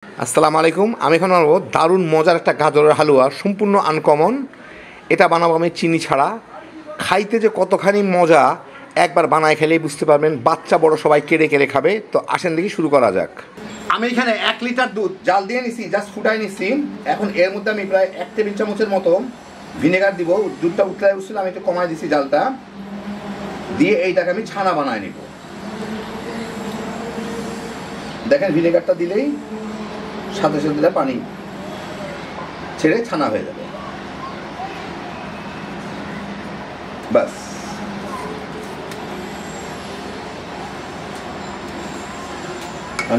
আসসালামু আলাইকুম। আমি এখন বানাবো দারুণ মজার একটা গাজরের হালুয়া, সম্পূর্ণ আনকমন। এটা বানাবো আমি চিনি ছাড়া। খাইতে যে কতখানি মজা একবার বানায় খেলেই বুঝতে পারবেন। বাচ্চা বড় সবাই কেড়ে কেড়ে খাবে। তো আসেন দেখি শুরু করা যাক। আমি এখানে 1 লিটার দুধ জাল দিয়ে নিছি, জাস্ট ফুটাই নিছি। এখন এর মধ্যে আমি প্রায় 1 টেবিল চামচের মতো ভিনেগার দিব। দুধটা উতলায় উঠছিল, আমি একটু কমাই দিছি জালটা দিয়ে। এইটাকে আমি ছানা বানায় নিব। দেখেন ভিনেগারটা দিলেই সাথে সাথে পানি ছেড়ে ছানা হয়ে যাবে। বাস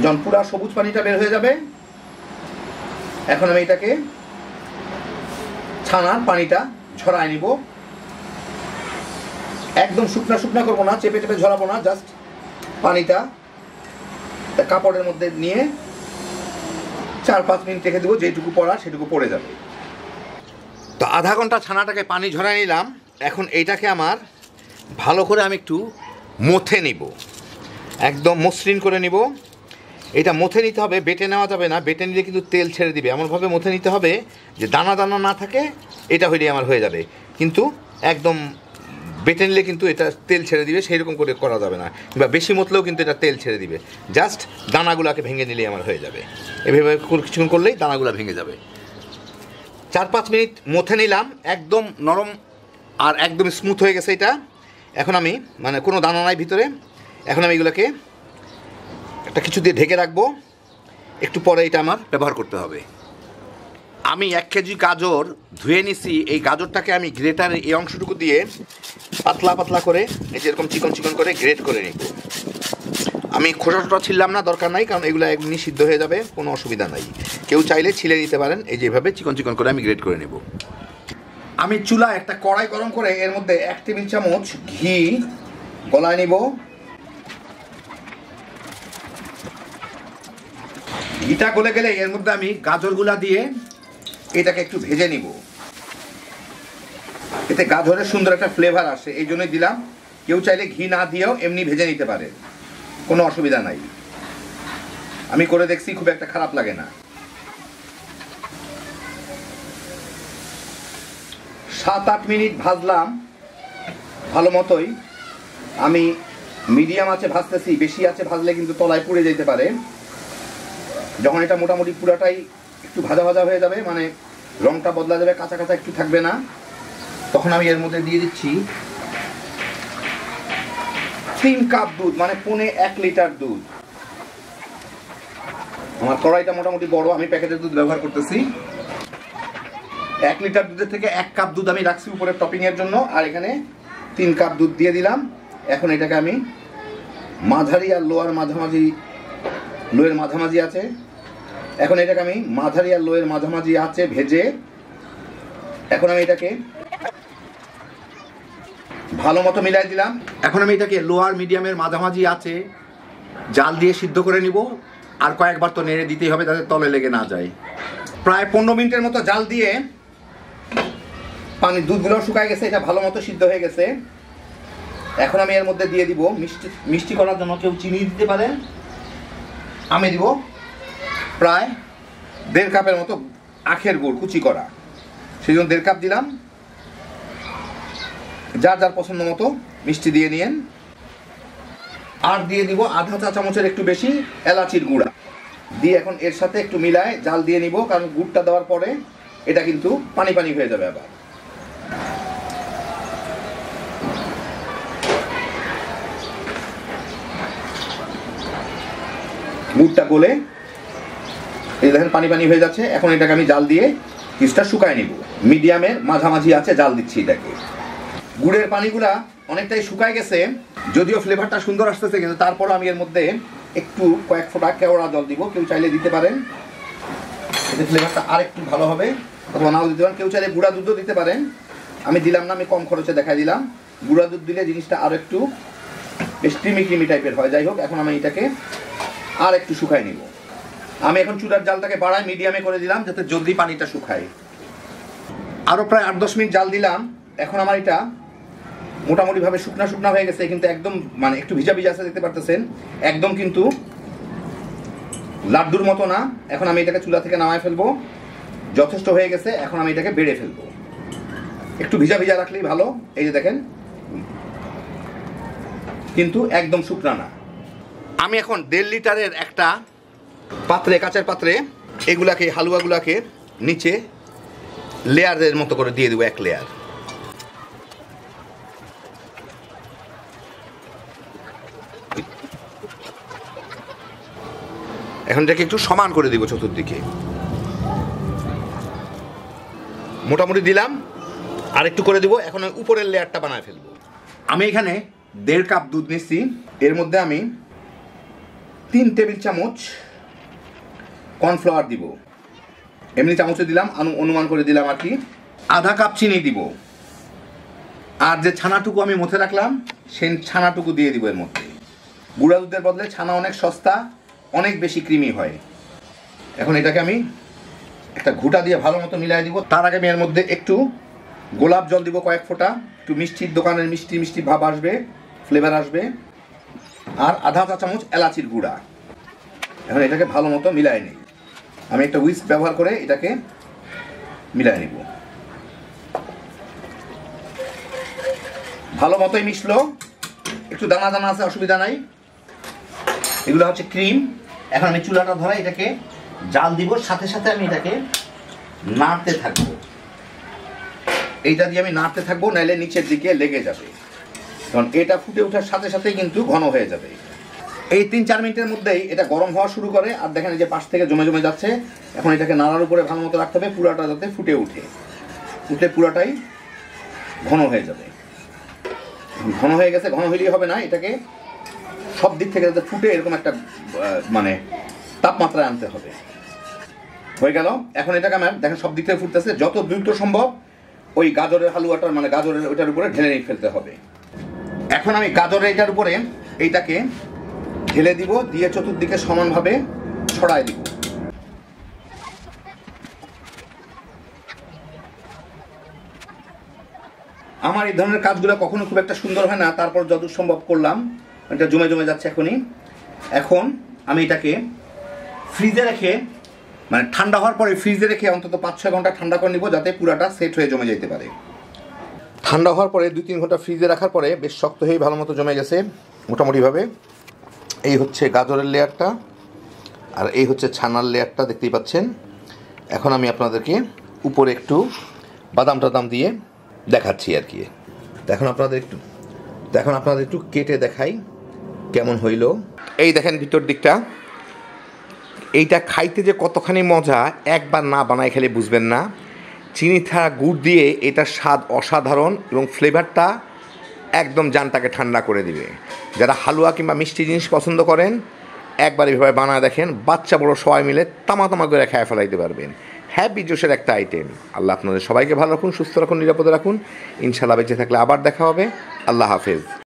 যখন পুরা সবুজ পানিটা বের হয়ে যাবে, এখন আমি এটাকে ছানার পানিটা ঝরায় নিব। একদম শুকনা শুকনা করবো না, চেপে চেপে ঝরাবো না, জাস্ট পানিটা কাপড়ের মধ্যে নিয়ে 4-5 মিনিট রেখে দেবো। যেটুকু পড়া সেটুকু পড়ে যাবে। তো আধা ঘন্টা ছানাটাকে পানি ঝরাই নিলাম। এখন এইটাকে আমার ভালো করে আমি একটু মথে নিব, একদম মসৃণ করে নিব। এটা মথে নিতে হবে, বেটে নেওয়া যাবে না। বেটে নিলে কিন্তু তেল ছেড়ে দিবে। এমনভাবে মথে নিতে হবে যে দানা দানা না থাকে। এটা হইলে আমার হয়ে যাবে, কিন্তু একদম বেটে নিলে কিন্তু এটা তেল ছেড়ে দিবে। সেই রকম করে করা যাবে না, কিংবা বেশি মতলেও কিন্তু এটা তেল ছেড়ে দিবে। জাস্ট দানাগুলোকে ভেঙে নিলেই আমার হয়ে যাবে। এভাবে কিছুক্ষণ করলেই দানাগুলো ভেঙে যাবে। 4-5 মিনিট মথে নিলাম, একদম নরম আর একদম স্মুথ হয়ে গেছে এটা। এখন আমি কোনো দানা নাই ভিতরে। এখন আমি এগুলোকে একটা কিছু দিয়ে ঢেকে রাখবো। একটু পরে এটা আমার ব্যবহার করতে হবে। আমি 1 কেজি গাজর ধুয়ে নিছি। এই গাজরটাকে আমি গ্রেটারের এই অংশটুকু দিয়ে পাতলা পাতলা করে, এই যেরকম চিকন চিকন করে গ্রেট করে নিব। আমি খোসা টোটা ছিললাম না, দরকার নাই, কারণ এগুলো এমনি সিদ্ধ হয়ে যাবে, কোনো অসুবিধা নাই। কেউ চাইলে ছিলে নিতে পারেন। এই যেভাবে চিকন চিকন করে আমি গ্রেট করে নেব। আমি চুলায় একটা কড়াই গরম করে এর মধ্যে 1 টেবিল চামচ ঘি গলায় নিব। ঘিটা গলে গেলে এর মধ্যে আমি গাজরগুলা দিয়ে এটাকে একটু ভেজে নিব। এতে গাজরের সুন্দর একটা ফ্লেভার আসে, এই জন্যই দিলাম। কেউ চাইলে ঘি না দিয়েও এমনি ভেজে নিতে পারে, কোনো অসুবিধা নাই। আমি করে দেখছি, খুব একটা খারাপ লাগে না। 7-8 মিনিট ভাজলাম ভালো মতোই। আমি মিডিয়াম আঁচে ভাজতেছি, বেশি আঁচে ভাজলে কিন্তু তলায় পুড়ে যেতে পারে। যখন এটা মোটামুটি পুরাটাই একটু ভাজা ভাজা হয়ে যাবে, রংটা বদলা যাবে, কাঁচা কাঁচা একটু থাকবে না, তখন আমি এর মধ্যে দিয়ে দিচ্ছি 3 কাপ দুধ, 1 লিটার দুধ। আমার কড়াইটা মোটামুটি বড়, আমি প্যাকেটের দুধ ব্যবহার করতেছি। 1 লিটার দুধের থেকে 1 কাপ দুধ আমি রাখছি উপরে টপিং এর জন্য, আর এখানে 3 কাপ দুধ দিয়ে দিলাম। এখন এটাকে আমি মাঝারি আর লোয়ের মাঝামাঝি আছে, এখন এটাকে আমি মাঝারি আর লোয়ের মাঝামাঝি আছে ভেজে, এখন আমি এটাকে ভালো মতো মিলাই দিলাম। এখন আমি এটাকে লোয়ার মিডিয়ামের মাঝামাঝি আছে জাল দিয়ে সিদ্ধ করে নিব। আর কয়েকবার তো নেড়ে দিতেই হবে, যাতে তলে লেগে না যায়। প্রায় 15 মিনিটের মতো জাল দিয়ে দুধগুলো শুকায় গেছে, এটা ভালো মতো সিদ্ধ হয়ে গেছে। এখন আমি এর মধ্যে দিয়ে দিব মিষ্টি করার জন্য কেউ চিনি দিতে পারেন। আমি দিব প্রায় 1.5 কাপের মতো আখের গুড় কুচি করা, সেই জন্য 1.5 কাপ দিলাম। যার যার পছন্দ মতো মিষ্টি দিয়ে নিয়েন। আর দিয়ে দিব আধা চা চামচের একটু বেশি এলাচির গুঁড়া দিয়ে এখন এর সাথে একটু মিলায় জাল দিয়ে নিব, কারণ গুড়টা দেওয়ার পরে এটা কিন্তু পানি পানি হয়ে যাবে। আবার গুড়টা গলে এই দেখেন পানি পানি হয়ে যাচ্ছে। এখন এটাকে আমি জাল দিয়ে কিছুটা শুকায় নিব। মিডিয়ামের মাঝামাঝি আছে জাল দিচ্ছি এটাকে। গুড়ের পানিগুলা অনেকটাই শুকায় গেছে, যদিও ফ্লেভারটা সুন্দর আসতেছে, কিন্তু তারপরও আমি এর মধ্যে একটু কয়েক ফোঁটা কেওড়া জল দিব। কেউ চাইলে দিতে পারেন, এতে ফ্লেভারটা আর একটু ভালো হবে, অথবা নাও দিতে পারেন। কেউ চাইলে গুঁড়া দুধও দিতে পারেন, আমি দিলাম না, আমি কম খরচে দেখাই দিলাম। গুঁড়া দুধ দিলে জিনিসটা আর একটু বেশ ক্রিমি ক্রিমি টাইপের হয়। যাই হোক, এখন আমি এটাকে আর একটু শুকাই নিব। আমি এখন চুলার জালটাকে বাড়ায় মিডিয়ামে করে দিলাম, যাতে জলদি পানিটা শুকায়। আরও প্রায় 8-10 মিনিট জাল দিলাম। এখন আমার এটা মোটামুটিভাবে শুকনা শুকনা হয়ে গেছে, কিন্তু একদম একটু ভিজা ভিজা আছে, দেখতে পারতেছেন। একদম কিন্তু লাড্ডুর মতো না। এখন আমি এটাকে চুলা থেকে নামায় ফেলবো। যথেষ্ট হয়ে গেছে, এখন আমি এটাকে বেড়ে ফেলবো। একটু ভিজা ভিজা রাখলেই ভালো। এই যে দেখেন, কিন্তু একদম শুকনা না। আমি এখন 1.5 লিটারের একটা পাত্রে, কাচের পাত্রে এগুলাকে, হালুয়াগুলাকে নিচে লেয়ারের মতো করে দিয়ে দেবো, 1 লেয়ার। এখন এটাকে একটু সমান করে দিব চতুর্দিকে, মোটামুটি দিলাম। আর একটু করে দিব। এখন উপরের লেয়ারটা বানায় ফেলবো। আমি এখানে 1.5 কাপ দুধ নিচ্ছি। এর মধ্যে আমি 3 টেবিল চামচ কর্নফ্লাওয়ার দিব। এমনি চামচে দিলাম, অনুমান করে দিলাম আর কি। আধা কাপ চিনি দিব। আর যে ছানাটুকু আমি মথে রাখলাম, সেই ছানাটুকু দিয়ে দিব এর মধ্যে। গুঁড়া দুধের বদলে ছানা অনেক সস্তা, অনেক বেশি ক্রিমি হয়। এখন এটাকে আমি একটা ঘুটা দিয়ে ভালো মতো মিলাই দিব। তার আগে আমি এর মধ্যে একটু গোলাপ জল দিব, কয়েক ফোঁটা। একটু মিষ্টির দোকানের মিষ্টি মিষ্টি ভাব আসবে, ফ্লেভার আসবে। আর আধা চা চামচ এলাচির গুঁড়া। এখন এটাকে ভালো মতো মিলাই নিই। আমি একটা হুইস্ক ব্যবহার করে এটাকে মিলাই নিব। ভালো মতোই মিশলো। একটু দানা দানা আছে, অসুবিধা নাই। এগুলো হচ্ছে ক্রিম। এখন আমি চুলাটা ধরে এটাকে জাল দিব, সাথে সাথে আমি এটাকে নাড়তে থাকবো। এইটা দিয়ে আমি নাড়তে থাকবো, নাইলে নিচের দিকে লেগে যাবে। কারণ এটা ফুটে ওঠার সাথে সাথেই কিন্তু ঘন হয়ে যাবে। এই 3-4 মিনিটের মধ্যেই এটা গরম হওয়া শুরু করে। আর দেখেন, এই যে পাশ থেকে জমে জমে যাচ্ছে। এখন এটাকে নাড়ার উপরে ভালো মতো রাখতে হবে, পুরাটা যাতে ফুটে উঠে। উঠলে পুরাটাই ঘন হয়ে যাবে। ঘন হয়ে গেছে, ঘন হইলেই হবে না, এটাকে সব দিক থেকে যাতে ফুটে এরকম একটা মানে তাপমাত্রায় আনতে হবে। হয়ে গেল। এখন এটাকে আমার দেখেন সব দিক থেকে ফুটতেছে। যত দ্রুত সম্ভব ওই গাজরের হালুয়াটার, মানে গাজরের ওইটার উপরে ঢেলে নিয়ে ফেলতে হবে। এখন আমি গাজরের এটার উপরে এইটাকে ঢেলে দিব, দিয়ে চতুর্দিকে সমানভাবে ছড়ায় দিব। আমার এই ধরনের কাজগুলো কখনো খুব একটা সুন্দর হয় না, তারপর যত সম্ভব করলাম। এটা জমে জমে যাচ্ছে এখনই। এখন আমি এটাকে ফ্রিজে রেখে, মানে ঠান্ডা হওয়ার পরে ফ্রিজে রেখে অন্তত 5-6 ঘন্টা ঠান্ডা করে নিব, যাতে পুরাটা সেট হয়ে জমে যেতে পারে। ঠান্ডা হওয়ার পরে 2-3 ঘন্টা ফ্রিজে রাখার পরে বেশ শক্ত হয়ে ভালো মতো জমে গেছে মোটামুটিভাবে। এই হচ্ছে গাজরের লেয়ারটা, আর এই হচ্ছে ছানার লেয়ারটা, দেখতেই পাচ্ছেন। এখন আমি আপনাদেরকে উপরে একটু বাদাম টাদাম দিয়ে দেখাচ্ছি আর কি। এখন আপনাদের একটু কেটে দেখাই কেমন হইল। এই দেখেন ভিতর দিকটা। এইটা খাইতে যে কতখানি মজা, একবার না বানায় খেলে বুঝবেন না। চিনি ছাড়া গুড় দিয়ে এটার স্বাদ অসাধারণ, এবং ফ্লেভারটা একদম জানটাকে ঠান্ডা করে দিবে। যারা হালুয়া কিংবা মিষ্টি জিনিস পছন্দ করেন, একবার এভাবে বানায় দেখেন, বাচ্চা বড় সবাই মিলে তামা করে খেয়ে ফেলাইতে পারবেন। হ্যাপি জোশের একটা আইটেম। আল্লাহ আপনাদের সবাইকে ভালো রাখুন, সুস্থ রাখুন, নিরাপদে রাখুন। ইনশাল্লাহ বেঁচে থাকলে আবার দেখা হবে। আল্লাহ হাফেজ।